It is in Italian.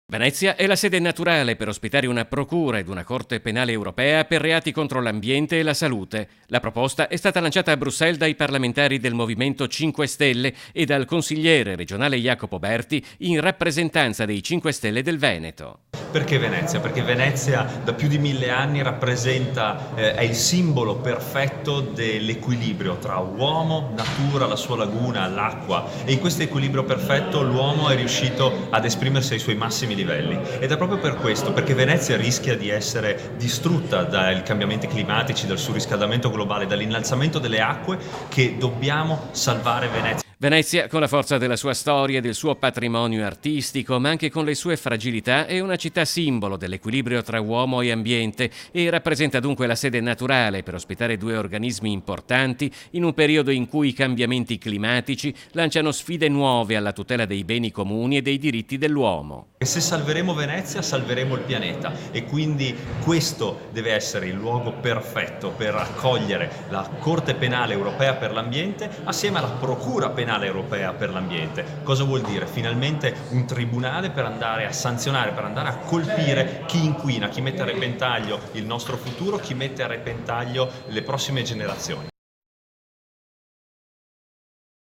Venezia è la sede naturale per ospitare una procura ed una corte penale europea per reati contro l'ambiente e la salute. La proposta è stata lanciata a Bruxelles dai parlamentari del Movimento 5 Stelle e dal consigliere regionale Jacopo Berti in rappresentanza dei 5 Stelle del Veneto. Perché Venezia? Perché Venezia da più di 1000 anni rappresenta, è il simbolo perfetto dell'equilibrio tra uomo, natura, la sua laguna, l'acqua, e in questo equilibrio perfetto l'uomo è riuscito ad esprimersi ai suoi massimi livelli, ed è proprio per questo, perché Venezia rischia di essere distrutta dai cambiamenti climatici, dal surriscaldamento globale, dall'innalzamento delle acque, che dobbiamo salvare Venezia. Venezia, con la forza della sua storia e del suo patrimonio artistico, ma anche con le sue fragilità, è una città simbolo dell'equilibrio tra uomo e ambiente e rappresenta dunque la sede naturale per ospitare due organismi importanti in un periodo in cui i cambiamenti climatici lanciano sfide nuove alla tutela dei beni comuni e dei diritti dell'uomo. E se salveremo Venezia, salveremo il pianeta, e quindi questo deve essere il luogo perfetto per accogliere la Corte Penale Europea per l'Ambiente assieme alla Procura Penale Europea per l'Ambiente. Cosa vuol dire? Finalmente un tribunale per andare a sanzionare, per andare a colpire chi inquina, chi mette a repentaglio il nostro futuro, chi mette a repentaglio le prossime generazioni.